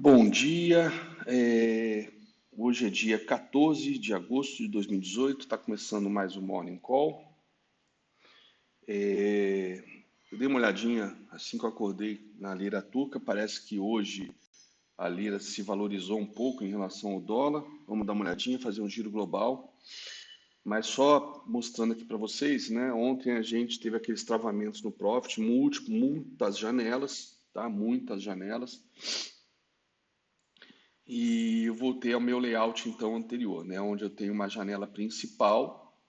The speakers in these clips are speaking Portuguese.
Bom dia, hoje é dia 14 de agosto de 2018, está começando mais um Morning Call. Eu dei uma olhadinha assim que eu acordei na lira turca, parece que hoje a lira se valorizou um pouco em relação ao dólar. Vamos dar uma olhadinha, fazer um giro global. Mas só mostrando aqui para vocês, né? Ontem a gente teve aqueles travamentos no Profit, muitas janelas, tá? Muitas janelas. E eu voltei ao meu layout então anterior, né, onde eu tenho uma janela principal,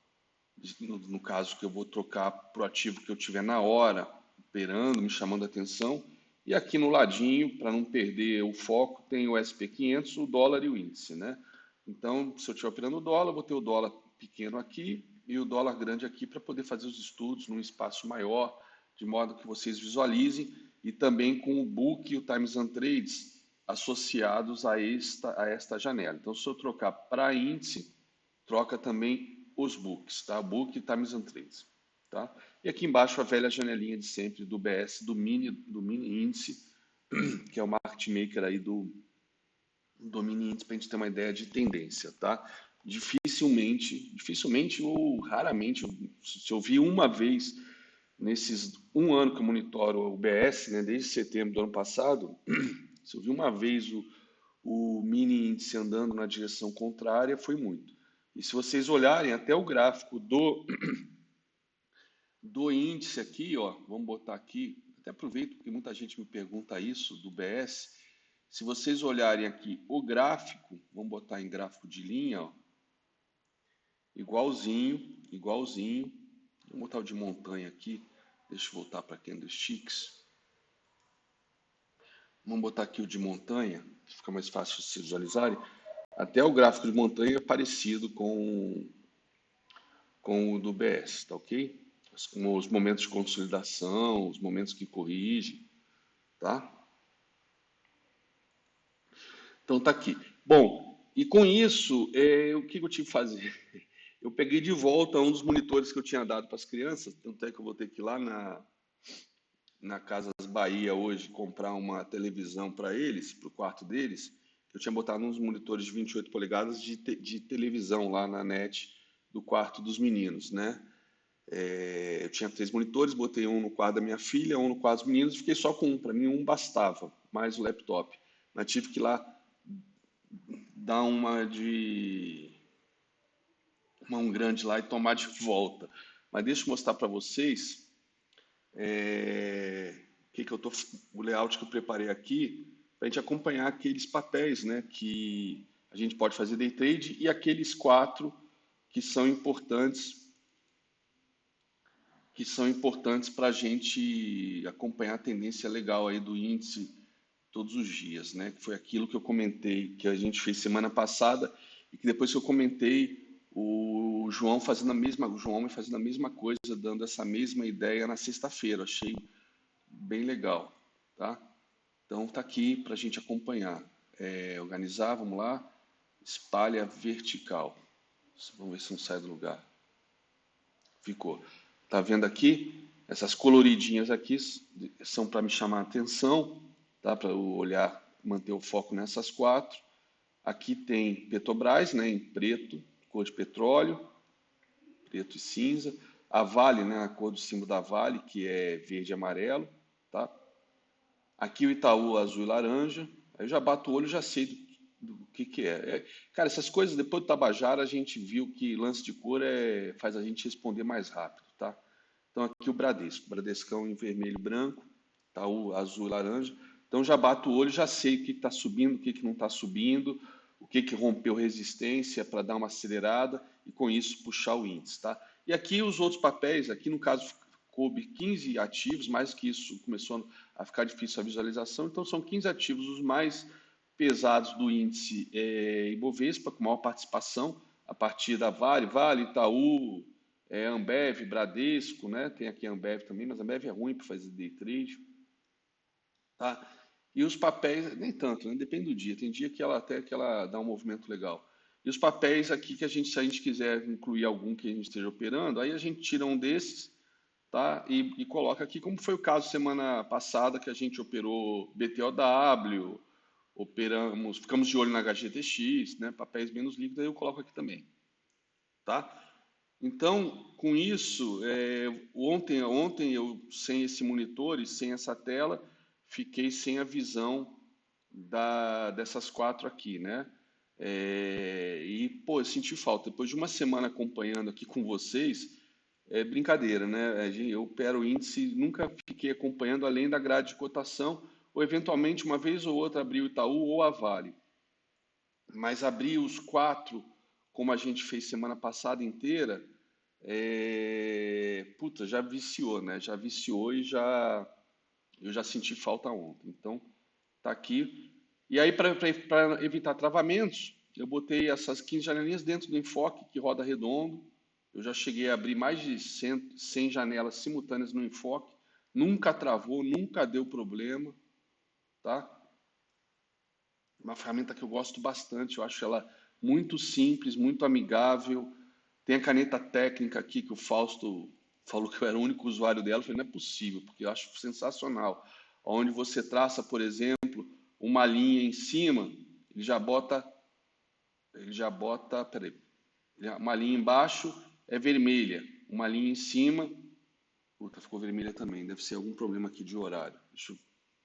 no caso que eu vou trocar para o ativo que eu tiver na hora, operando, me chamando a atenção. E aqui no ladinho, para não perder o foco, tem o SP500, o dólar e o índice, né? Então, se eu estiver operando o dólar, eu vou ter o dólar pequeno aqui e o dólar grande aqui para poder fazer os estudos num espaço maior, de modo que vocês visualizem, e também com o book e o Times and Trades associados a esta janela. Então, se eu trocar para índice, troca também os books, tá? Book e Times and Trades, tá? E aqui embaixo a velha janelinha de sempre do BS, do mini índice, que é o market maker aí do mini índice para a gente ter uma ideia de tendência, tá? Dificilmente ou raramente, se eu vi uma vez nesses um ano que eu monitoro o BS, né, desde setembro do ano passado, se eu vi uma vez o mini índice andando na direção contrária, foi muito. E se vocês olharem até o gráfico do índice aqui, ó, vamos botar aqui, até aproveito porque muita gente me pergunta isso do BS. Se vocês olharem aqui o gráfico, vamos botar em gráfico de linha, ó, igualzinho. Vamos botar o de montanha aqui. Deixa eu voltar para candlesticks. Vamos botar aqui o de montanha, que fica mais fácil de se visualizarem. Até o gráfico de montanha é parecido com o do BS, tá ok? Com os momentos de consolidação, os momentos que corrige, tá? Então tá aqui. Bom, e com isso, o que eu tive que fazer? Eu peguei de volta um dos monitores que eu tinha dado para as crianças, tanto é que eu vou ter que ir lá na Casas Bahia hoje comprar uma televisão para eles, para o quarto deles. Eu tinha botado uns monitores de 28 polegadas de televisão lá na net do quarto dos meninos, né? Eu tinha 3 monitores, botei um no quarto da minha filha, um no quarto dos meninos, fiquei só com um. Para mim, um bastava, mais o laptop. Mas tive que ir lá dar uma um grande lá e tomar de volta. Mas deixa eu mostrar para vocês o layout que eu preparei aqui para a gente acompanhar aqueles papéis, né, que a gente pode fazer day trade e aqueles 4 que são importantes para a gente acompanhar a tendência legal aí do índice todos os dias, né? Que foi aquilo que eu comentei que a gente fez semana passada e que depois que eu comentei o João me fazendo a mesma coisa, dando essa mesma ideia na sexta-feira. Achei bem legal, tá? Então tá aqui para a gente acompanhar. Organizar, vamos lá. Espalha vertical. Vamos ver se não sai do lugar. Ficou. Tá vendo aqui? Essas coloridinhas aqui são para me chamar a atenção, tá? Para eu olhar, manter o foco nessas 4. Aqui tem Petrobras, né, em preto, cor de petróleo, preto e cinza. A Vale, né, a cor do símbolo da Vale, que é verde e amarelo, tá? Aqui o Itaú azul e laranja. Aí eu já bato o olho e já sei do que é. Cara, essas coisas, depois do Tabajara, a gente viu que lance de cor faz a gente responder mais rápido, tá? Então aqui o Bradesco, Bradescão em vermelho e branco, Itaú azul e laranja. Então já bato o olho, já sei o que está subindo, o que não está subindo, o que rompeu resistência para dar uma acelerada e com isso puxar o índice, tá? E aqui os outros papéis, aqui no caso coube 15 ativos, mais que isso começou a ficar difícil a visualização, então são 15 ativos os mais pesados do índice Ibovespa, com maior participação, a partir da Vale, Itaú, Ambev, Bradesco, né? Tem aqui a Ambev também, mas a Ambev é ruim para fazer day trade, tá? E os papéis, nem tanto, né? Depende do dia. Tem dia que ela dá um movimento legal. E os papéis aqui que se a gente quiser incluir algum que a gente esteja operando, aí a gente tira um desses, tá? E coloca aqui, como foi o caso semana passada que a gente operou BTOW, ficamos de olho na HGTX, né? Papéis menos líquidos, aí eu coloco aqui também, tá? Então, com isso, ontem eu, sem esse monitor e sem essa tela, fiquei sem a visão dessas quatro aqui, né? Pô, eu senti falta. Depois de uma semana acompanhando aqui com vocês, é brincadeira, né? Eu opero o índice, nunca fiquei acompanhando além da grade de cotação, ou eventualmente uma vez ou outra abrir o Itaú ou a Vale. Mas abrir os quatro, como a gente fez semana passada inteira, puta, já viciou, né? Já viciou e eu já senti falta ontem. Então, tá aqui. E aí, para evitar travamentos, eu botei essas 15 janelinhas dentro do enfoque, que roda redondo. Eu já cheguei a abrir mais de 100 janelas simultâneas no enfoque. Nunca travou, nunca deu problema, tá? Uma ferramenta que eu gosto bastante, eu acho ela muito simples, muito amigável. Tem a caneta técnica aqui que o Fausto falou que eu era o único usuário dela. Eu falei, não é possível, porque eu acho sensacional. Onde você traça, por exemplo, uma linha em cima, peraí, uma linha embaixo é vermelha, uma linha em cima, puta, ficou vermelha também, deve ser algum problema aqui de horário.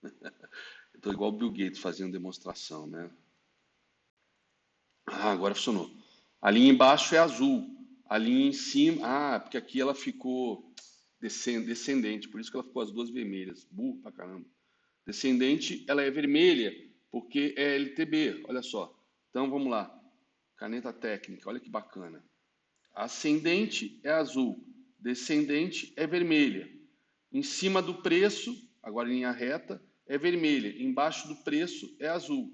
Eu tô igual o Bill Gates fazendo demonstração, né? Ah, agora funcionou. A linha embaixo é azul. A linha em cima. Ah, porque aqui ela ficou descendente, por isso que ela ficou as duas vermelhas. Burro pra caramba. Descendente, ela é vermelha, porque é LTB, olha só. Então vamos lá. Caneta técnica, olha que bacana. Ascendente é azul, descendente é vermelha. Em cima do preço, agora em linha reta, é vermelha. Embaixo do preço é azul.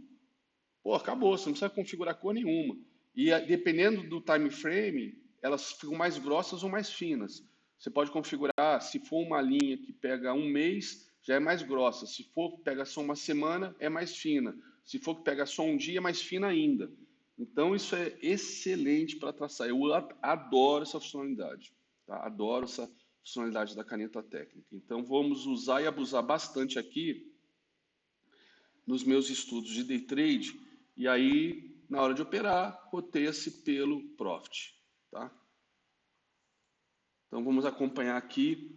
Pô, acabou, você não precisa configurar cor nenhuma. E dependendo do time frame, elas ficam mais grossas ou mais finas. Você pode configurar, se for uma linha que pega um mês, já é mais grossa. Se for que pega só uma semana, é mais fina. Se for que pega só um dia, é mais fina ainda. Então isso é excelente para traçar. Eu adoro essa funcionalidade, tá? Adoro essa funcionalidade da caneta técnica. Então vamos usar e abusar bastante aqui nos meus estudos de day trade, e aí, na hora de operar, roteia-se pelo Profit, tá? Então vamos acompanhar aqui.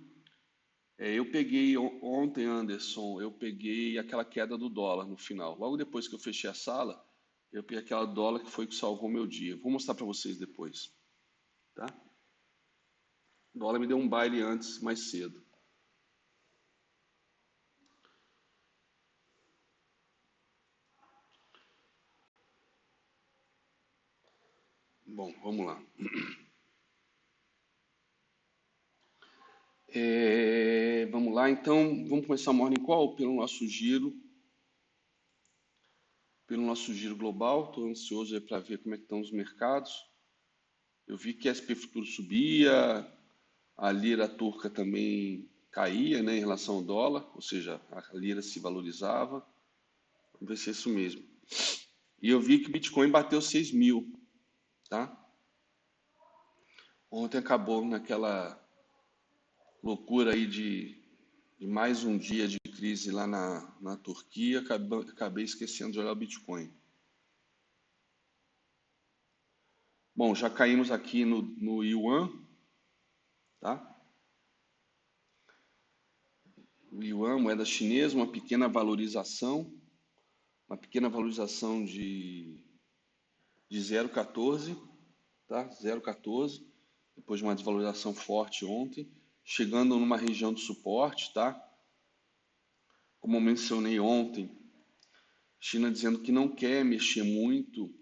Eu peguei ontem, Anderson, eu peguei aquela queda do dólar no final. Logo depois que eu fechei a sala, eu peguei aquela dólar que foi que salvou meu dia. Vou mostrar para vocês depois, tá? O dólar me deu um baile antes, mais cedo. Bom, vamos lá. Vamos lá, então, vamos começar o Morning Call pelo nosso giro global. Estou ansioso para ver como é que estão os mercados. Eu vi que a SP Futuro subia, a lira turca também caía, né, em relação ao dólar, ou seja, a lira se valorizava. Vamos ver se é isso mesmo. E eu vi que o Bitcoin bateu 6 mil, tá? Ontem acabou naquela loucura aí de mais um dia de crise lá na Turquia, acabei esquecendo de olhar o Bitcoin. Bom, já caímos aqui no Yuan, tá? O Yuan, moeda chinesa, uma pequena valorização de 0,14, tá? 0,14, depois de uma desvalorização forte ontem, chegando numa região de suporte, tá? Como eu mencionei ontem, China dizendo que não quer mexer muito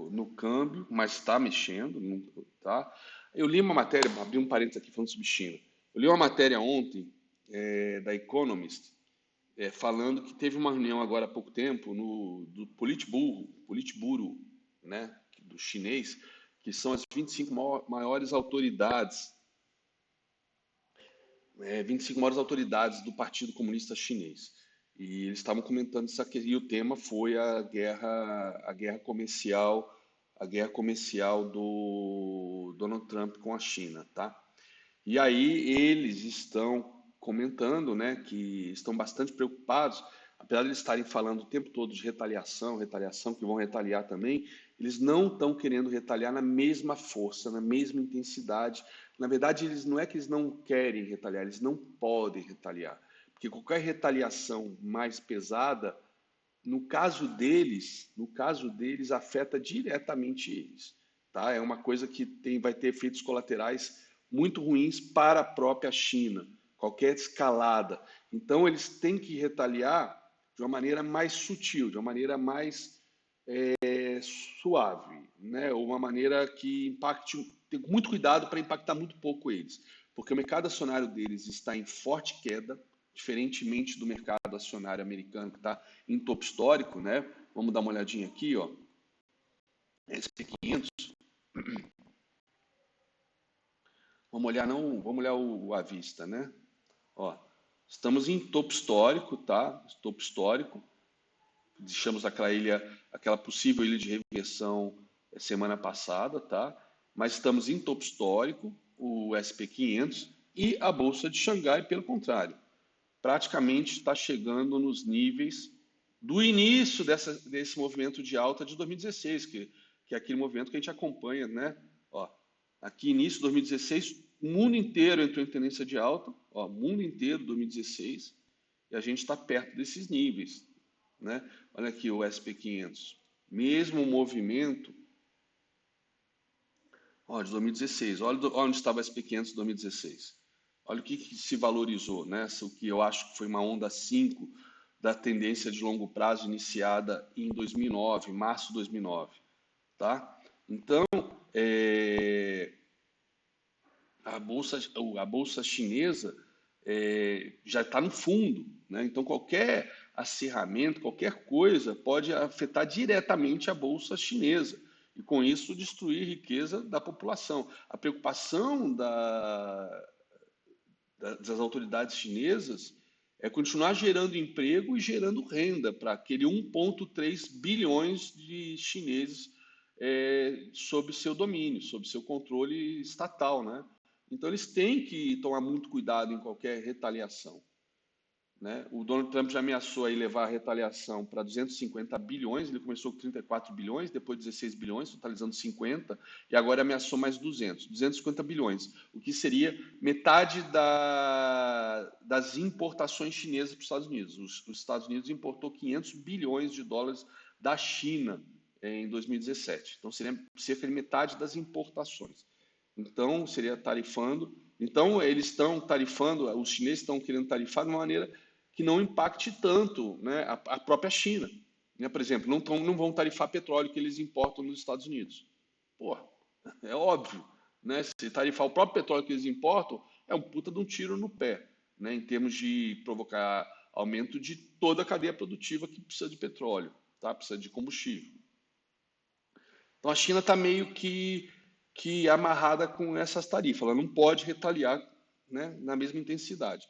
no câmbio, mas está mexendo, tá? Eu li uma matéria, abri um parênteses aqui falando sobre China. Eu li uma matéria ontem da Economist falando que teve uma reunião agora há pouco tempo do Politburo, né, do chinês, que são as 25 maiores autoridades, 25 maiores autoridades do Partido Comunista Chinês. E eles estavam comentando isso aqui, e o tema foi a guerra comercial do Donald Trump com a China, tá? E aí eles estão comentando, né, que estão bastante preocupados, apesar de eles estarem falando o tempo todo de retaliação, retaliação, que vão retaliar também, eles não estão querendo retaliar na mesma força, na mesma intensidade. Na verdade, eles não é que eles não querem retaliar, eles não podem retaliar. Porque qualquer retaliação mais pesada, no caso deles, afeta diretamente eles, tá? É uma coisa que vai ter efeitos colaterais muito ruins para a própria China, qualquer escalada. Então, eles têm que retaliar de uma maneira mais sutil, de uma maneira mais suave, né? Ou uma maneira que impacte, tem muito cuidado para impactar muito pouco eles, porque o mercado acionário deles está em forte queda, diferentemente do mercado acionário americano que está em topo histórico, né? Vamos dar uma olhadinha aqui, ó. SP500, vamos olhar não, vamos olhar o à vista, né? Ó, estamos em topo histórico, tá? Topo histórico. Deixamos aquela ilha, aquela possível ilha de reversão semana passada, tá? Mas estamos em topo histórico, o SP500 e a bolsa de Xangai, pelo contrário, praticamente está chegando nos níveis do início desse movimento de alta de 2016, que é aquele movimento que a gente acompanha, né? Ó, aqui início de 2016, o mundo inteiro entrou em tendência de alta, ó, mundo inteiro 2016, e a gente está perto desses níveis, né? Olha aqui o SP500, mesmo movimento, ó, de 2016, olha onde estava o SP500 em 2016. Olha o que se valorizou, né? O que eu acho que foi uma onda 5 da tendência de longo prazo iniciada em 2009, março de 2009, tá? Então, a bolsa chinesa já está no fundo, né? Então, qualquer acirramento, qualquer coisa pode afetar diretamente a bolsa chinesa e, com isso, destruir riqueza da população. A preocupação das autoridades chinesas é continuar gerando emprego e gerando renda para aquele 1,3 bilhões de chineses sob seu domínio, sob seu controle estatal, né? Então eles têm que tomar muito cuidado em qualquer retaliação, né? O Donald Trump já ameaçou aí levar a retaliação para 250 bilhões, ele começou com 34 bilhões, depois 16 bilhões, totalizando 50, e agora ameaçou mais 250 bilhões, o que seria metade das importações chinesas para os Estados Unidos. Os Estados Unidos importou 500 bilhões de dólares da China em 2017, então seria cerca de metade das importações. Então, seria tarifando. Então, eles estão tarifando, os chineses estão querendo tarifar de uma maneira que não impacte tanto, né, a própria China. Né? Por exemplo, não vão tarifar petróleo que eles importam nos Estados Unidos. Pô, é óbvio. Né? Se tarifar o próprio petróleo que eles importam, é um puta de um tiro no pé, né, em termos de provocar aumento de toda a cadeia produtiva que precisa de petróleo, tá? Precisa de combustível. Então a China está meio que amarrada com essas tarifas, ela não pode retaliar, né, na mesma intensidade.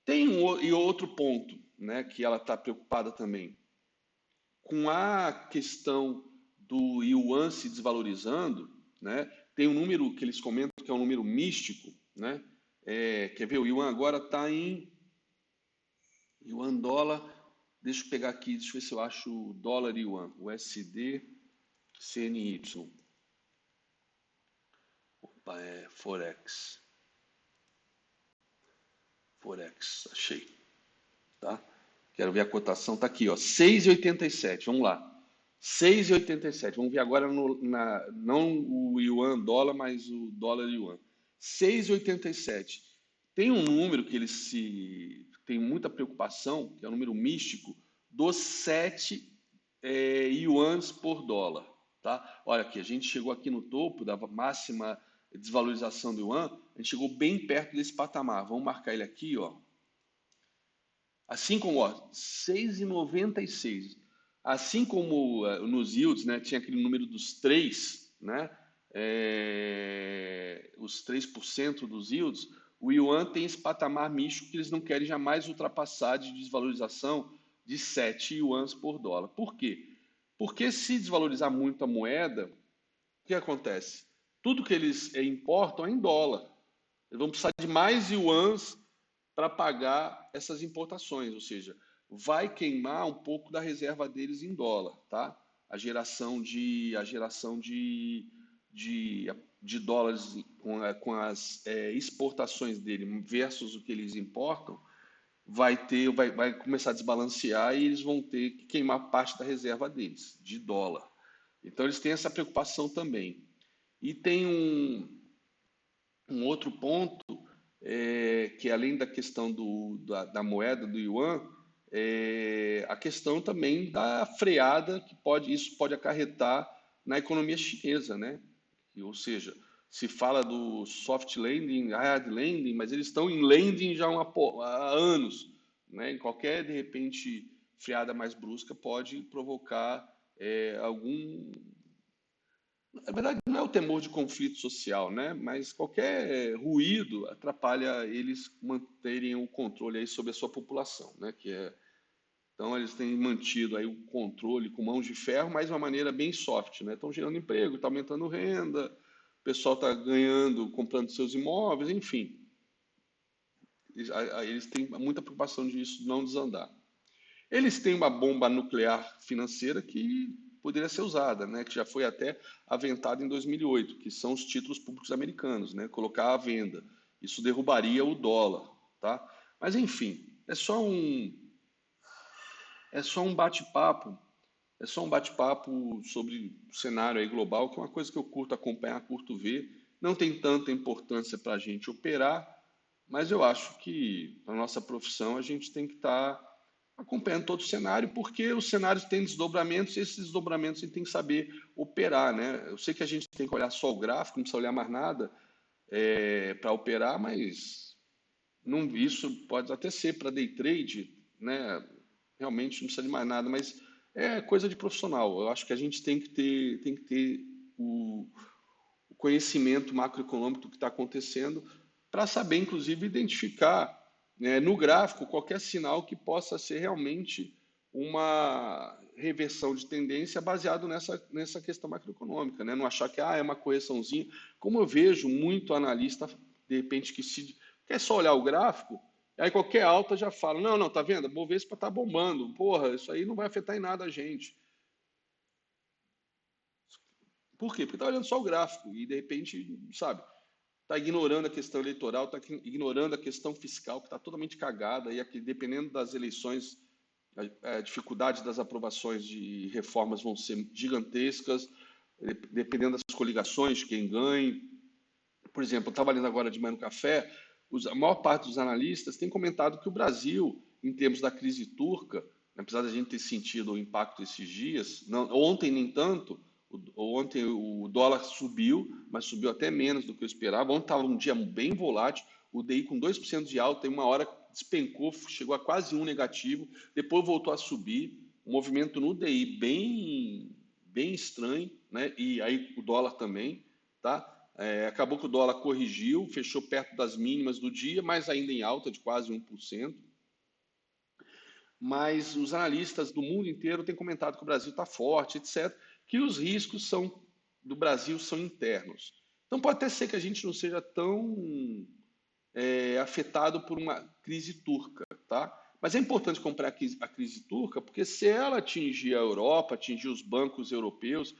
Tem e outro ponto, né, que ela está preocupada também com a questão do yuan se desvalorizando, né? Tem um número que eles comentam que é um número místico, né? Quer ver? O yuan agora está em yuan dólar. Deixa eu pegar aqui, deixa eu ver se eu acho o dólar yuan, o USD CNY. Opa, Forex. Forex, achei, tá? Quero ver a cotação, tá aqui, ó, 6,87. Vamos lá. 6,87. Vamos ver agora não o yuan dólar, mas o dólar yuan. 6,87. Tem um número que eles tem muita preocupação, que é o número místico dos 7 yuans por dólar, tá? Olha aqui, a gente chegou aqui no topo da máxima desvalorização do yuan, a gente chegou bem perto desse patamar. Vamos marcar ele aqui, ó. Assim como, ó, 6,96. Assim como nos yields, né, tinha aquele número dos 3, né, os 3% dos yields, o yuan tem esse patamar místico que eles não querem jamais ultrapassar de desvalorização de 7 yuans por dólar. Por quê? Porque se desvalorizar muito a moeda, o que acontece? Tudo que eles importam é em dólar. Eles vão precisar de mais yuans para pagar essas importações, ou seja, vai queimar um pouco da reserva deles em dólar, tá? A geração de dólares com as exportações dele versus o que eles importam vai começar a desbalancear e eles vão ter que queimar parte da reserva deles, de dólar. Então eles têm essa preocupação também. E tem um outro ponto, que além da questão da moeda, do yuan, a questão também da freada que isso pode acarretar na economia chinesa, né? Ou seja, se fala do soft landing, hard landing, mas eles estão em landing já há anos, né? Em qualquer, de repente, freada mais brusca pode provocar algum. Na verdade, não é o temor de conflito social, né? Mas qualquer ruído atrapalha eles manterem o controle aí sobre a sua população, né? Então eles têm mantido aí o controle com mãos de ferro, mas de uma maneira bem soft, né? Estão gerando emprego, está aumentando renda, o pessoal está ganhando, comprando seus imóveis, enfim. Eles têm muita preocupação disso não desandar. Eles têm uma bomba nuclear financeira que poderia ser usada, né? Que já foi até aventada em 2008, que são os títulos públicos americanos, né? Colocar à venda. Isso derrubaria o dólar, tá? Mas enfim, é só um bate-papo, sobre o cenário aí global, que é uma coisa que eu curto acompanhar, curto ver. Não tem tanta importância para a gente operar, mas eu acho que na nossa profissão a gente tem que estar acompanhando todo o cenário, porque os cenários têm desdobramentos e esses desdobramentos a gente tem que saber operar, né? Eu sei que a gente tem que olhar só o gráfico, não precisa olhar mais nada para operar, mas não, isso pode até ser para day trade, né? Realmente não precisa de mais nada, mas é coisa de profissional. Eu acho que a gente tem que ter o conhecimento macroeconômico do que está acontecendo para saber, inclusive, identificar, né, no gráfico qualquer sinal que possa ser realmente uma reversão de tendência baseado nessa questão macroeconômica, né? Não achar que é uma correçãozinha, como eu vejo muito analista, de repente, que se quer só olhar o gráfico, aí qualquer alta já fala, não, não, tá vendo? A Bovespa tá bombando, porra, isso aí não vai afetar em nada a gente. Por quê? Porque está olhando só o gráfico e, de repente, sabe, está ignorando a questão eleitoral, está ignorando a questão fiscal, que está totalmente cagada, e aqui, dependendo das eleições, a dificuldade das aprovações de reformas vão ser gigantescas, dependendo das coligações, de quem ganhe. Por exemplo, eu estava lendo agora de manhã no café, a maior parte dos analistas tem comentado que o Brasil, em termos da crise turca, apesar da gente ter sentido o impacto esses dias, não, ontem nem tanto, ontem o dólar subiu, mas subiu até menos do que eu esperava. Ontem estava um dia bem volátil, o DI com 2% de alta, em uma hora despencou, chegou a quase um negativo, depois voltou a subir, um movimento no DI bem, bem estranho, né? E aí o dólar também, tá? Acabou que o dólar corrigiu, fechou perto das mínimas do dia, mas ainda em alta de quase 1%. Mas os analistas do mundo inteiro têm comentado que o Brasil está forte, etc., que os riscos do Brasil são internos. Então pode até ser que a gente não seja tão afetado por uma crise turca, tá? Mas é importante comprar a crise turca, porque se ela atingir a Europa, atingir os bancos europeus,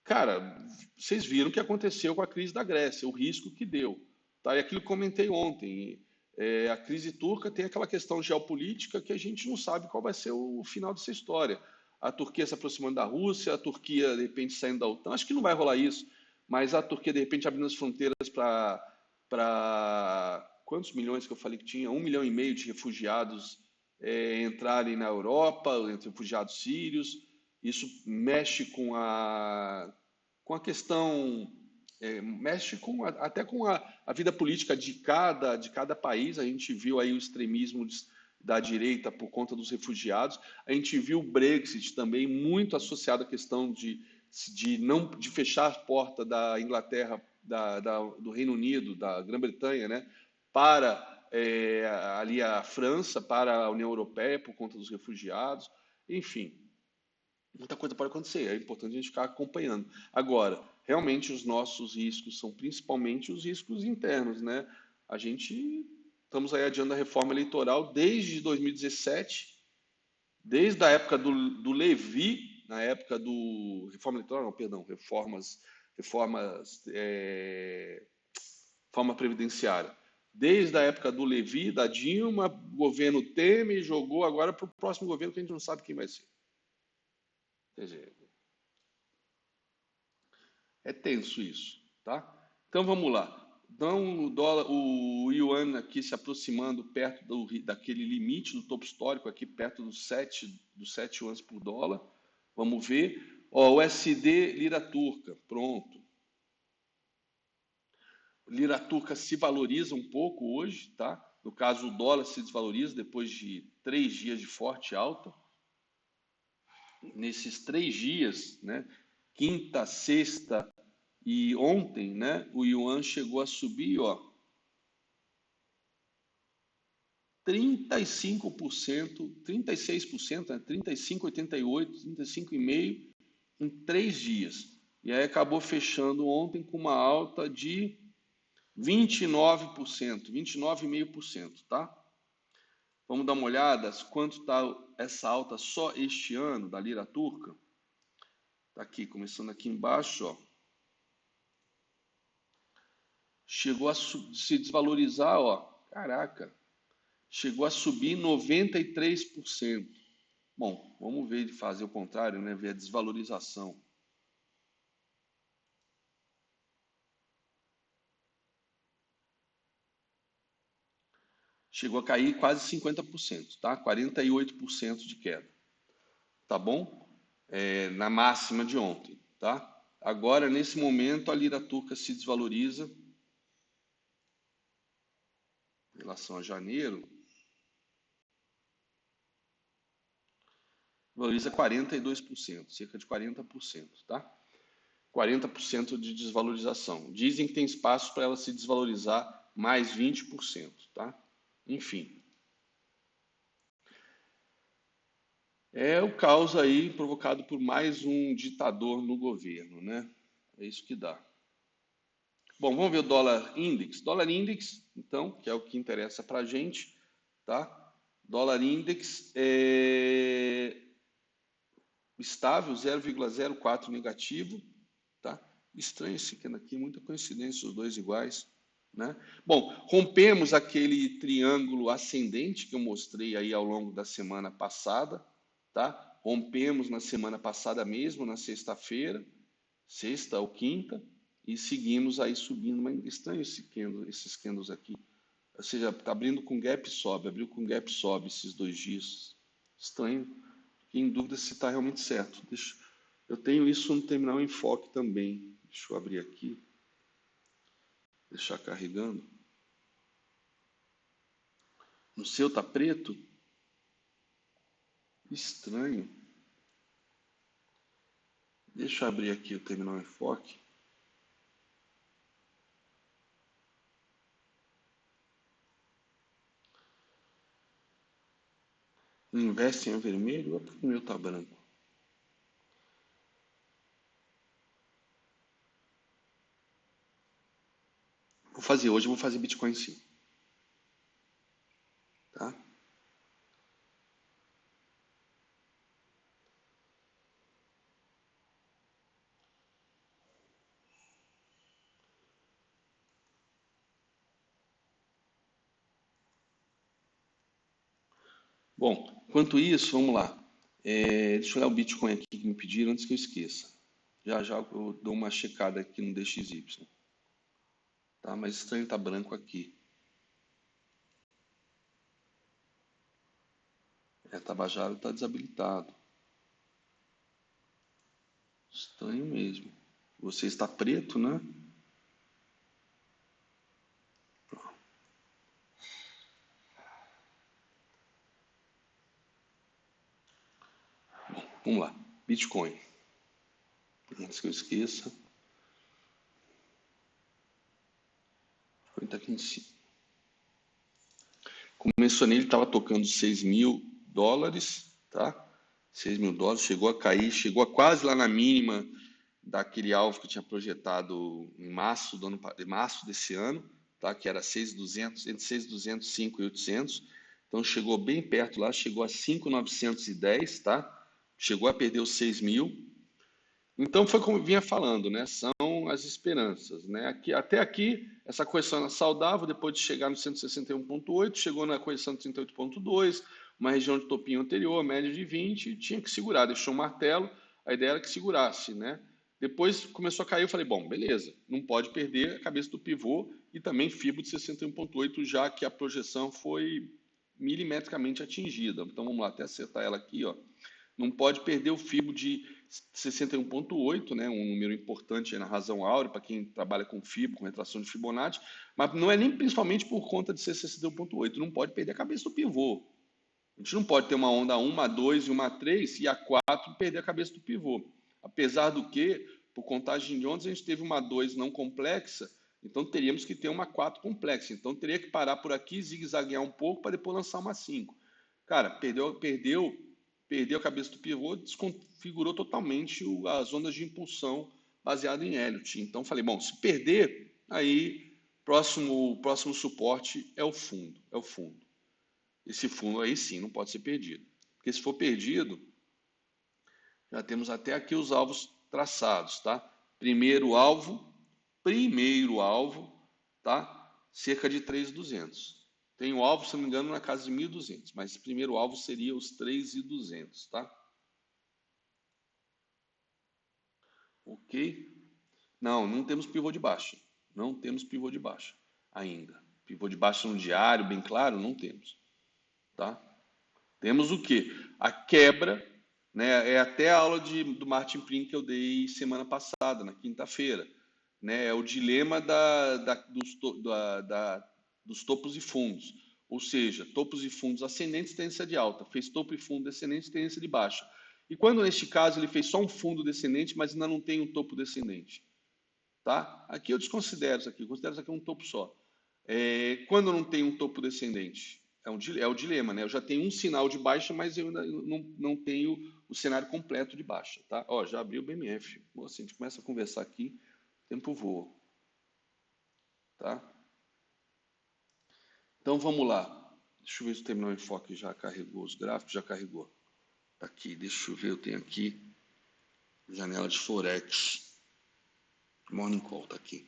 cara, vocês viram o que aconteceu com a crise da Grécia, o risco que deu. Tá? E aquilo que comentei ontem. A crise turca tem aquela questão geopolítica que a gente não sabe qual vai ser o final dessa história. A Turquia se aproximando da Rússia, a Turquia, de repente, saindo da OTAN. Acho que não vai rolar isso, mas a Turquia, de repente, abrindo as fronteiras para quantos milhões que eu falei que tinha? 1,5 milhão de refugiados entrarem na Europa, refugiados sírios. Isso mexe com a questão, mexe até com a vida política de cada país. A gente viu aí o extremismo da direita por conta dos refugiados. A gente viu o Brexit também muito associado à questão de fechar a porta da Inglaterra, do Reino Unido, da Grã-Bretanha, né, para ali a França, para a União Europeia por conta dos refugiados. Enfim, muita coisa pode acontecer, é importante a gente ficar acompanhando. Agora, realmente os nossos riscos são principalmente os riscos internos, né? A gente estamos aí adiando a reforma eleitoral desde 2017, desde a época do Levi, na época do reforma eleitoral, não, perdão, reforma previdenciária. Desde a época do Levi, da Dilma, governo Temer jogou agora para o próximo governo que a gente não sabe quem vai ser. Quer dizer, é tenso isso, tá? Então vamos lá. Então o yuan aqui se aproximando perto daquele limite do topo histórico aqui perto dos 7 yuans por dólar. Vamos ver. Ó, o USD lira turca, pronto. Lira turca se valoriza um pouco hoje, tá? No caso, o dólar se desvaloriza depois de 3 dias de forte alta. Nesses 3 dias, né? Quinta, sexta e ontem, né? O yuan chegou a subir, ó, 35%, 36%, né? 35,88, 35,5% em 3 dias. E aí acabou fechando ontem com uma alta de 29%, 29,5%, tá? Vamos dar uma olhada quanto está essa alta só este ano da lira turca. Tá aqui, começando aqui embaixo, ó. Chegou a se desvalorizar, ó. Caraca, chegou a subir 93%. Bom, vamos ver ele fazer o contrário, né? Ver a desvalorização. Chegou a cair quase 50%, tá? 48% de queda, tá bom? Na máxima de ontem, tá? Agora, nesse momento, a lira turca se desvaloriza em relação a janeiro, valoriza 42%, cerca de 40%, tá? 40% de desvalorização. Dizem que tem espaço para ela se desvalorizar mais 20%, tá? Enfim. É o caos aí provocado por mais um ditador no governo, né? É isso que dá. Bom, vamos ver o dólar index. Dólar index, então, que é o que interessa para a gente, tá? Dólar index é estável, 0,04 negativo, tá? Estranho esse aqui, muita coincidência, os dois iguais, né? Bom, rompemos aquele triângulo ascendente que eu mostrei aí ao longo da semana passada, tá? Rompemos na semana passada mesmo, na sexta-feira, sexta ou quinta, e seguimos aí subindo. Mas estranho esses candles aqui. Ou seja, está abrindo com gap sobe, abriu com gap sobe esses 2 dias. Estranho. Fiquei em dúvida se está realmente certo. Eu tenho isso no terminal enfoque também. Deixa eu abrir aqui. Deixar carregando. No seu está preto? Estranho. Deixa eu abrir aqui o terminal enfoque. Investe em vermelho ou porque o meu está branco? Hoje eu vou fazer Bitcoin sim. Tá? Bom, enquanto isso, vamos lá. Deixa eu olhar o Bitcoin aqui que me pediram antes que eu esqueça. Já já eu dou uma checada aqui no DXY. Tá? Mas estranho tá branco aqui. Tabajara está desabilitado. Estranho mesmo. Você está preto, né? Bom, vamos lá. Bitcoin. Antes que eu esqueça. Bitcoin está aqui em cima. Como mencionei, ele estava tocando $6.000, tá? $6.000, chegou a cair, chegou a quase lá na mínima daquele alvo que eu tinha projetado em março desse ano, tá? Que era 6.200, entre 6.200, 5.800. Então chegou bem perto lá, chegou a 5.910, tá? Chegou a perder os 6.000. Então foi como eu vinha falando, né? São as esperanças, né? Até aqui, essa correção era saudável, depois de chegar no 161,8, chegou na correção de 38,2, uma região de topinho anterior, média de 20, tinha que segurar, deixou um martelo, a ideia era que segurasse, né? Depois começou a cair, eu falei, bom, beleza, não pode perder a cabeça do pivô e também FIBO de 61,8, já que a projeção foi milimetricamente atingida. Então vamos lá, até acertar ela aqui, ó. Não pode perder o FIBO de 61,8, né, um número importante na razão áurea para quem trabalha com FIBO, com retração de Fibonacci, mas não é nem principalmente por conta de ser 61,8, não pode perder a cabeça do pivô. A gente não pode ter uma onda 1, uma 2 e uma 3 e a 4 perder a cabeça do pivô. Apesar do que, por contagem de ondas, a gente teve uma 2 não complexa, então teríamos que ter uma 4 complexa. Então teria que parar por aqui, zigue-zaguear um pouco para depois lançar uma 5. Cara, perdeu a cabeça do pivô, desconfigurou totalmente as ondas de impulsão baseado em Elliott. Então falei, bom, se perder, aí próximo suporte é o fundo, é o fundo. Esse fundo aí sim não pode ser perdido. Porque se for perdido, já temos até aqui os alvos traçados, tá? Primeiro alvo, tá? Cerca de 3.200. Tem o alvo, se não me engano, na casa de 1.200, mas o primeiro alvo seria os 3.200, tá? Ok? Não, não temos pivô de baixa. Não temos pivô de baixa ainda. Pivô de baixa no diário, bem claro, não temos, tá? Temos o quê? A quebra, né? É até a aula do Martin Pring que eu dei semana passada, na quinta-feira, né? É o dilema dos topos e fundos. Ou seja, topos e fundos ascendentes, tendência de alta. Fez topo e fundo descendente, tendência de baixa. E quando neste caso ele fez só um fundo descendente, mas ainda não tem um topo descendente, tá? Aqui eu desconsidero isso aqui, eu considero isso aqui um topo só. Quando não tem um topo descendente, é o dilema, né? Eu já tenho um sinal de baixa, mas eu ainda não tenho o cenário completo de baixa, tá? Ó, já abri o BMF. Moça, a gente começa a conversar aqui, o tempo voa, tá? Então vamos lá. Deixa eu ver se o terminal enfoque já carregou os gráficos, já carregou. Tá aqui, deixa eu ver, eu tenho aqui janela de Forex. Morning Call tá aqui.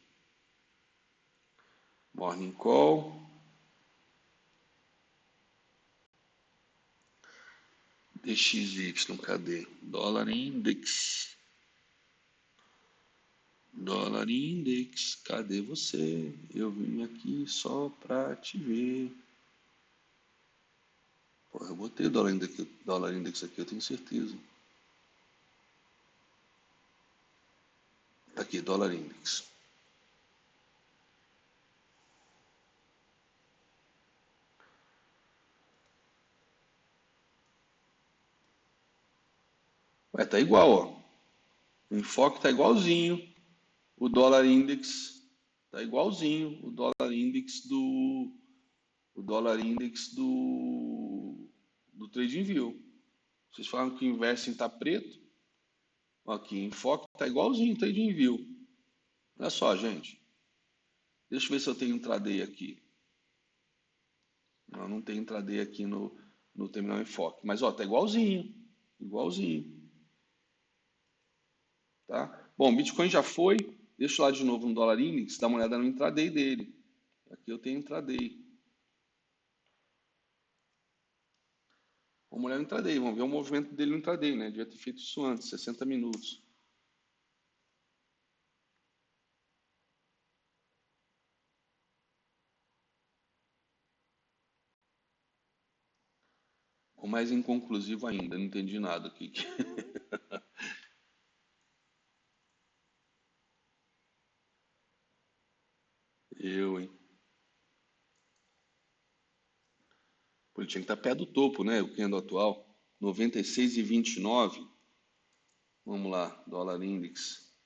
Morning Call. DXY, cadê? Dólar Index. Dólar Index, cadê você? Eu vim aqui só pra te ver. Porra, eu botei o dólar index aqui, eu tenho certeza. Tá aqui, dólar index. Ué, tá igual, ó. O enfoque tá igualzinho. O dólar index tá igualzinho. O dólar index do TradingView. Vocês falam que o Investing tá preto. Aqui, enfoque tá igualzinho o TradingView. Olha só, gente. Deixa eu ver se eu tenho intraday aqui. Não tem intraday aqui no terminal enfoque. Mas, ó, tá igualzinho. Igualzinho. Tá? Bom, Bitcoin já foi. Deixa eu lá de novo no dólar index, dá uma olhada no intraday dele. Aqui eu tenho intraday. Vamos olhar no intraday, vamos ver o movimento dele no intraday, né? Devia ter feito isso antes, 60 minutos. Ou mais inconclusivo ainda, não entendi nada aqui. Eu, hein? Pô, ele tinha que estar perto do topo, né? O candle atual. 96,29. Vamos lá, dólar index.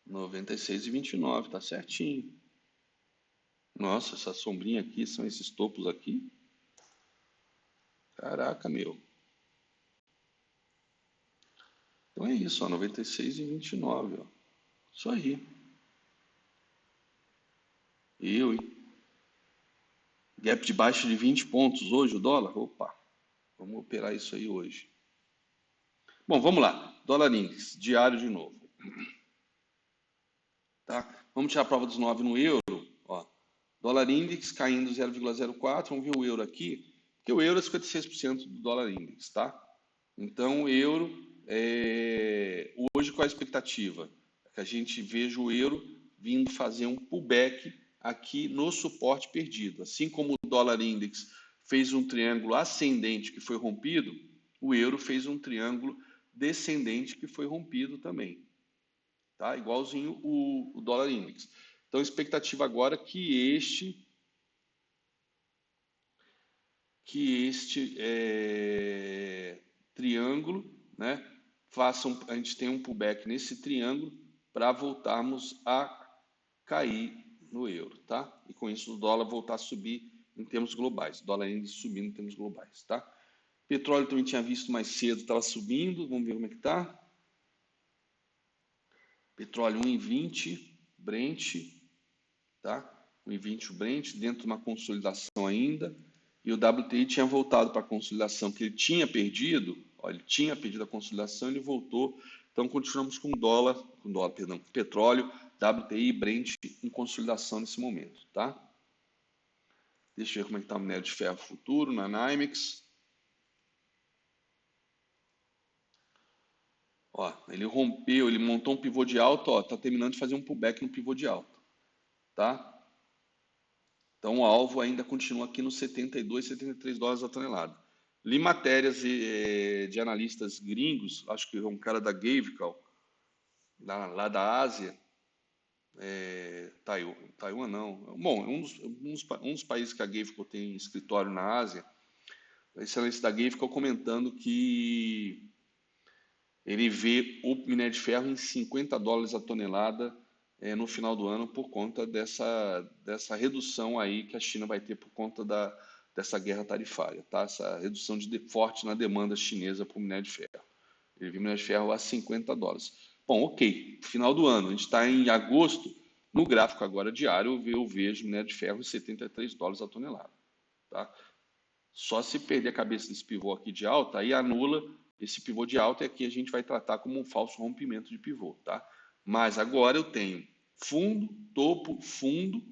96,29, tá certinho. Nossa, essa sombrinha aqui, são esses topos aqui. Caraca, meu. Então é isso, ó, 96,29, ó. Isso aí. Eu, hein? Gap de baixa de 20 pontos hoje o dólar? Opa, vamos operar isso aí hoje. Bom, vamos lá. Dólar Index, diário de novo. Tá? Vamos tirar a prova dos 9 no euro. Ó. Dólar Index caindo 0,04. Vamos ver o euro aqui. Porque o euro é 56% do dólar Index, tá? Então, o euro, hoje qual é a expectativa? Que a gente veja o euro vindo fazer um pullback aqui no suporte perdido. Assim como o dólar index fez um triângulo ascendente que foi rompido, o euro fez um triângulo descendente que foi rompido também. Tá? Igualzinho o dólar index. Então, a expectativa agora é que este triângulo, né, a gente tem um pullback nesse triângulo para voltarmos a cair no euro, tá? E com isso o dólar voltar a subir em termos globais, o dólar índice subindo em termos globais, tá? Petróleo também tinha visto mais cedo, estava subindo, vamos ver como é que tá. Petróleo 1,20, Brent, tá? 1,20 o Brent, dentro de uma consolidação ainda. E o WTI tinha voltado para a consolidação que ele tinha perdido, ó, ele tinha perdido a consolidação, ele voltou. Então continuamos com petróleo, WTI, Brent em consolidação nesse momento, tá? Deixa eu ver como é que está o minério de ferro futuro na NYMEX. Ó, ele rompeu, ele montou um pivô de alta, ó, tá terminando de fazer um pullback no pivô de alta, tá? Então o alvo ainda continua aqui nos 72, 73 dólares a tonelada. Li matérias de analistas gringos, acho que é um cara da Gavical, lá da Ásia, Taiwan não. Bom, um dos países que a Gavical tem escritório na Ásia, esse analista da Gavical comentando que ele vê o minério de ferro em 50 dólares a tonelada no final do ano por conta dessa redução aí que a China vai ter por conta dessa guerra tarifária, tá? Essa redução forte na demanda chinesa por minério de ferro. Ele viu minério de ferro a 50 dólares. Bom, ok, final do ano, a gente está em agosto, no gráfico agora diário eu vejo minério de ferro em 73 dólares a tonelada, tá? Só se perder a cabeça desse pivô aqui de alta, aí anula esse pivô de alta e aqui a gente vai tratar como um falso rompimento de pivô, tá? Mas agora eu tenho fundo, topo, fundo,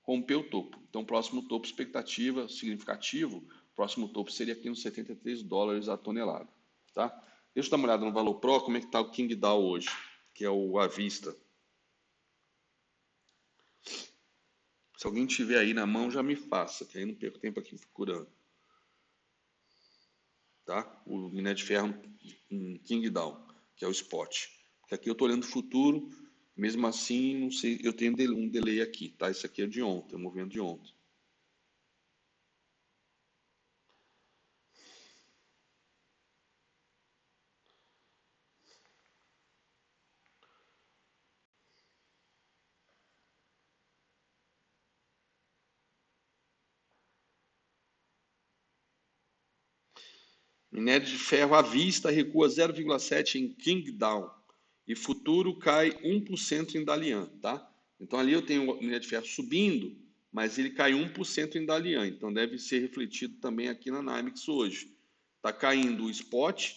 rompeu o topo. Então, próximo topo, expectativa, significativo, próximo topo seria aqui nos 73 dólares a tonelada, tá? Deixa eu dar uma olhada no Valor Pro, como é que está o King Dow hoje, que é o à vista. Se alguém tiver aí na mão, já me faça, que aí não perco tempo aqui procurando. Tá? O minério de ferro em Kingdown, que é o spot. Porque aqui eu estou olhando o futuro, mesmo assim, não sei, eu tenho um delay aqui, tá? Isso aqui é de ontem, é o movimento de ontem. Minério de ferro à vista recua 0,7 em Kingdown e futuro cai 1% em Dalian, tá? Então ali eu tenho o minério de ferro subindo, mas ele cai 1% em Dalian, então deve ser refletido também aqui na NYMEX hoje. Está caindo o spot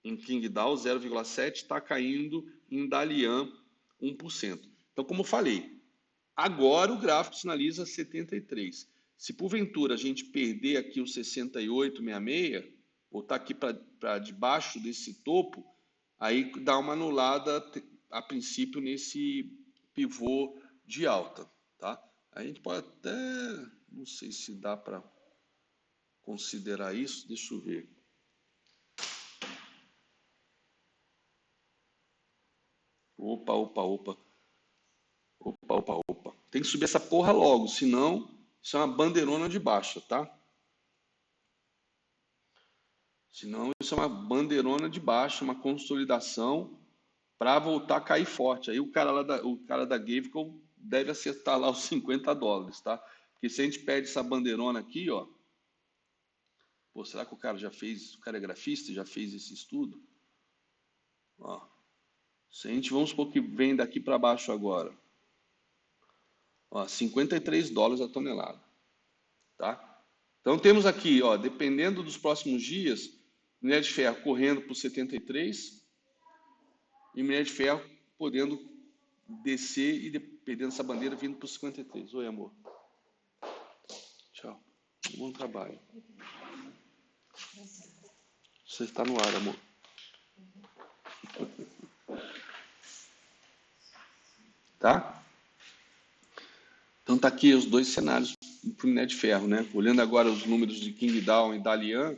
em Qingdao 0,7%, está caindo em Dalian 1%. Então, como eu falei, agora o gráfico sinaliza 73. Se porventura a gente perder aqui o 68,66, ou tá aqui para debaixo desse topo, aí dá uma anulada a princípio nesse pivô de alta, tá? A gente pode até, não sei se dá para considerar isso, deixa eu ver. Opa, opa, opa. Opa, opa, opa. Tem que subir essa porra logo, senão isso é uma bandeirona de baixa, tá? Senão isso é uma bandeirona de baixa, uma consolidação para voltar a cair forte. Aí o cara da Gavico deve acertar lá os 50 dólares, tá? Porque se a gente perde essa bandeirona aqui, ó, pô, será que o cara já fez, o cara é grafista, já fez esse estudo? Ó, se a gente, vamos supor que vem daqui para baixo agora, ó, 53 dólares a tonelada. tá? Então temos aqui, ó, dependendo dos próximos dias, minério de ferro correndo por 73 e minério de ferro podendo descer e dependendo dessa bandeira vindo por 53. Oi, amor. Tchau. Bom trabalho. Você está no ar, amor. Tá? Então tá aqui os dois cenários para o minério de ferro, né? Olhando agora os números de Qingdao e Dalian,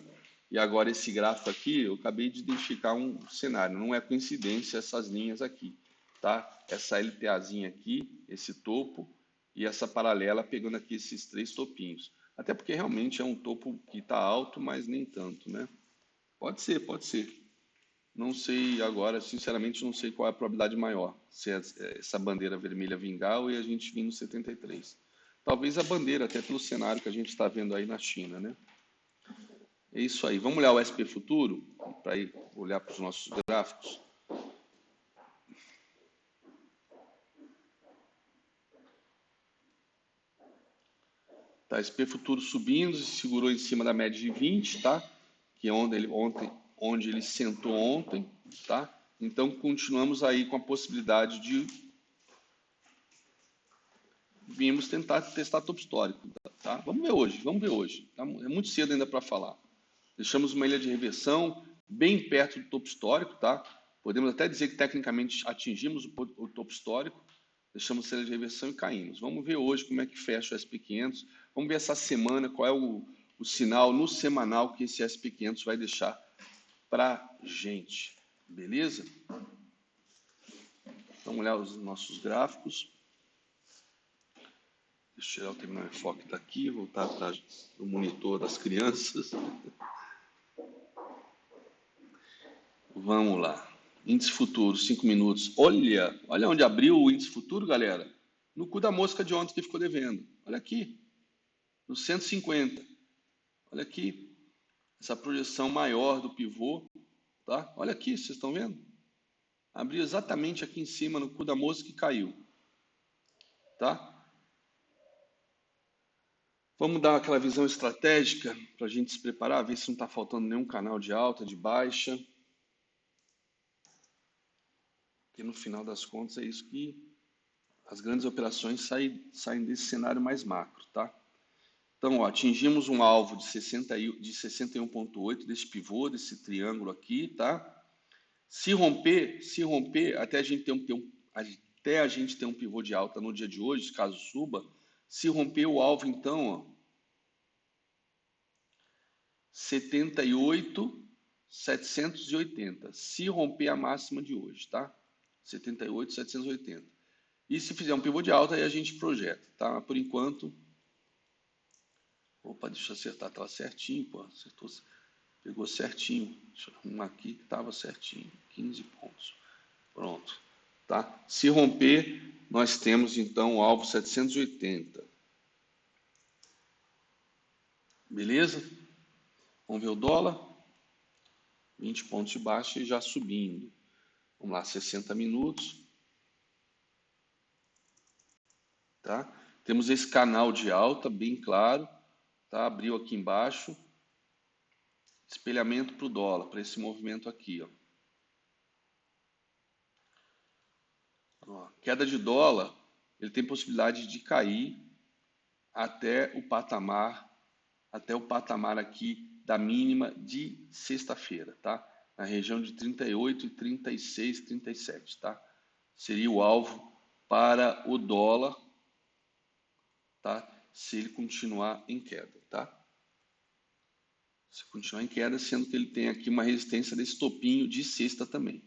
e agora esse gráfico aqui, eu acabei de identificar um cenário. Não é coincidência essas linhas aqui, tá? Essa LTAzinha aqui, esse topo, e essa paralela pegando aqui esses três topinhos. Até porque realmente é um topo que está alto, mas nem tanto, né? Pode ser, pode ser. Não sei agora, sinceramente, não sei qual é a probabilidade maior. Se é essa bandeira vermelha vingar ou a gente vir no 73. Talvez a bandeira, até pelo cenário que a gente está vendo aí na China, né? É isso aí. Vamos olhar o SP Futuro, para olhar para os nossos gráficos. Tá, SP Futuro subindo, segurou em cima da média de 20, tá? Que é onde ele sentou ontem, tá? Então continuamos aí com a possibilidade de vimos tentar testar topo histórico, tá? Vamos ver hoje, vamos ver hoje. Tá? É muito cedo ainda para falar. Deixamos uma ilha de reversão bem perto do topo histórico, tá? Podemos até dizer que tecnicamente atingimos o topo histórico, deixamos a ilha de reversão e caímos. Vamos ver hoje como é que fecha o SP500. Vamos ver essa semana qual é o sinal no semanal que esse SP500 vai deixar para gente. Beleza? Vamos olhar os nossos gráficos. Deixa eu tirar o terminal enfoque daqui, voltar para o monitor das crianças. Vamos lá. Índice futuro, 5 minutos. Olha onde abriu o índice futuro, galera. No cu da mosca de ontem que ficou devendo. Olha aqui. No 150. Olha aqui. Essa projeção maior do pivô. Tá? Olha aqui, vocês estão vendo? Abriu exatamente aqui em cima no cu da mosca e caiu. Tá? Vamos dar aquela visão estratégica para a gente se preparar, ver se não está faltando nenhum canal de alta, de baixa. Porque no final das contas é isso que as grandes operações saem desse cenário mais macro, tá? Então, ó, atingimos um alvo de 61,8 desse pivô, desse triângulo aqui, tá? Se romper, até a gente ter um pivô de alta no dia de hoje, caso suba, se romper o alvo, então, ó, 78,780. Se romper a máxima de hoje, tá? 78,780. E se fizer um pivô de alta, aí a gente projeta, tá? Mas por enquanto... Opa, deixa eu acertar, estava certinho, pô. Acertou, pegou certinho. Deixa eu arrumar aqui que estava certinho. 15 pontos. Pronto. Tá? Se romper, nós temos então o alvo 780. Beleza? Vamos ver o dólar. 20 pontos de baixa e já subindo. Vamos lá, 60 minutos. Tá? Temos esse canal de alta bem claro. Tá? Abriu aqui embaixo. Espelhamento para o dólar, para esse movimento aqui. Ó, queda de dólar, ele tem possibilidade de cair até o patamar aqui da mínima de sexta-feira, tá? Na região de 38 e 36, 37, tá? Seria o alvo para o dólar, tá? Se ele continuar em queda, tá? Se continuar em queda, sendo que ele tem aqui uma resistência desse topinho de sexta também.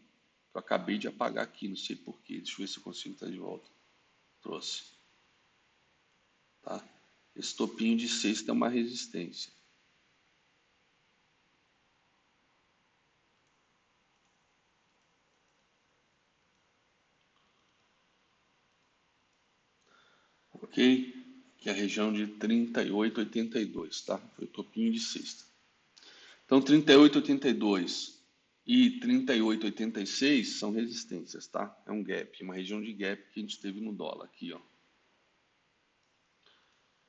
Eu acabei de apagar aqui, não sei porquê. Deixa eu ver se eu consigo estar de volta. Trouxe. Tá? Esse topinho de sexta é uma resistência. Ok? Que é a região de 38,82, tá? Foi o topinho de sexta. Então, 38,82 e 38,86 são resistências, tá? É um gap, uma região de gap que a gente teve no dólar aqui, ó.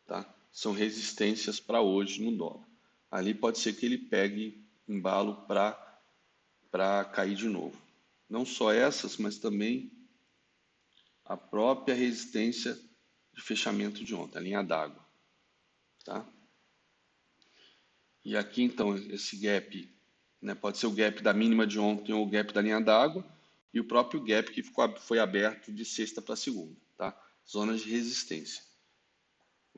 Tá? são resistências para hoje no dólar. Ali pode ser que ele pegue embalo para cair de novo. Não só essas, mas também a própria resistência de fechamento de ontem, a linha d'água, tá? E aqui então esse gap, né, pode ser o gap da mínima de ontem ou o gap da linha d'água e o próprio gap que foi aberto de sexta para segunda, tá? Zonas de resistência.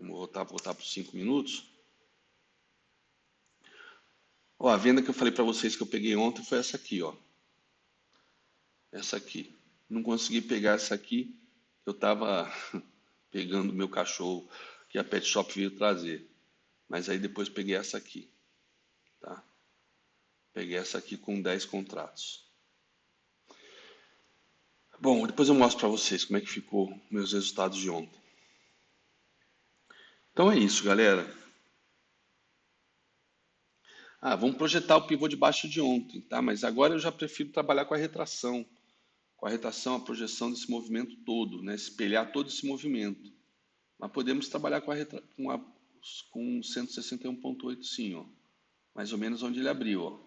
Vamos voltar por 5 minutos. Ó, a venda que eu falei para vocês que eu peguei ontem foi essa aqui, ó. Essa aqui. Não consegui pegar essa aqui. Eu estava pegando meu cachorro que a Pet Shop veio trazer. Mas aí depois peguei essa aqui, tá? Peguei essa aqui com 10 contratos. Bom, depois eu mostro para vocês como é que ficou meus resultados de ontem. Então é isso, galera. Vamos projetar o pivô de baixo de ontem, tá? Mas agora eu já prefiro trabalhar com a retração. Com a retração, a projeção desse movimento todo, né? Espelhar todo esse movimento. Mas podemos trabalhar com 161,8 sim, ó. Mais ou menos onde ele abriu, ó.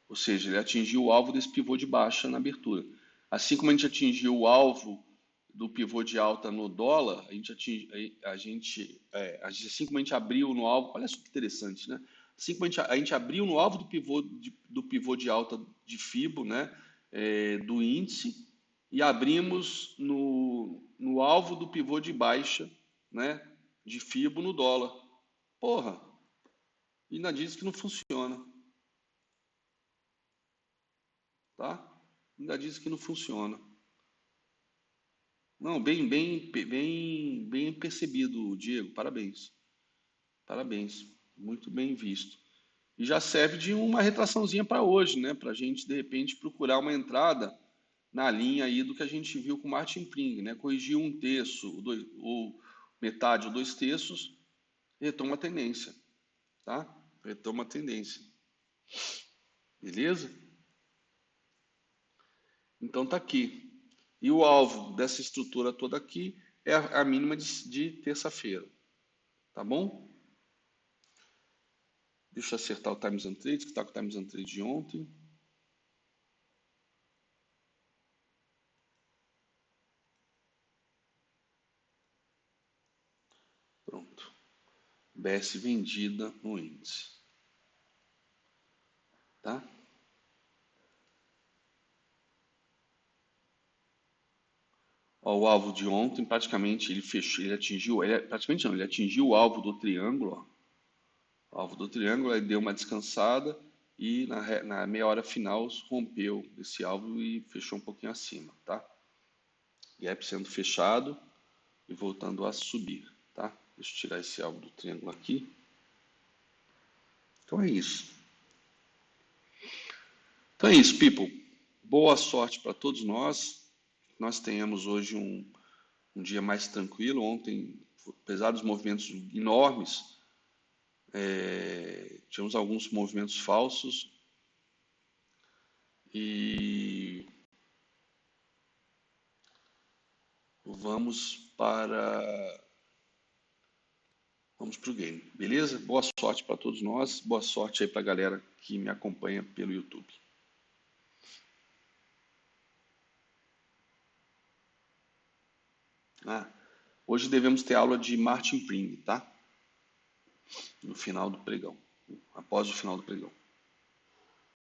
Ou seja, ele atingiu o alvo desse pivô de baixa na abertura. Assim como a gente atingiu o alvo do pivô de alta no dólar, assim como a gente abriu no alvo, olha só que interessante, né? Assim como a gente abriu no alvo do pivô de alta de FIBO, né? Do índice, e abrimos no alvo do pivô de baixa, né? De FIBO no dólar. Porra, e ainda diz que não funciona, tá? Ainda diz que não funciona. Não, bem percebido, Diego. Parabéns. Parabéns. Muito bem visto. E já serve de uma retraçãozinha para hoje, né? Para a gente, de repente, procurar uma entrada na linha aí do que a gente viu com o Martin Pring, né? Corrigir um terço, ou metade ou 2 terços, retoma a tendência, tá? Retoma a tendência. Beleza? Então tá aqui. E o alvo dessa estrutura toda aqui é a mínima de terça-feira. Tá bom? Deixa eu acertar o Times and Trade, que está com o Times and Trade de ontem. Pronto. BS vendida no índice. Tá? Ó, o alvo de ontem, praticamente, ele fechou, ele atingiu, praticamente não, ele atingiu o alvo do triângulo, ó. O alvo do triângulo, ele deu uma descansada e na meia hora final rompeu esse alvo e fechou um pouquinho acima, tá? Gap sendo fechado e voltando a subir, tá? Deixa eu tirar esse alvo do triângulo aqui. Então é isso. Então é isso, people. Boa sorte para todos nós. Nós tenhamos hoje um dia mais tranquilo. Ontem, apesar dos movimentos enormes, tivemos alguns movimentos falsos e vamos para o game, beleza? Boa sorte para todos nós, boa sorte aí para a galera que me acompanha pelo YouTube. Hoje devemos ter aula de Martin Pring, tá? No final do pregão, após o final do pregão.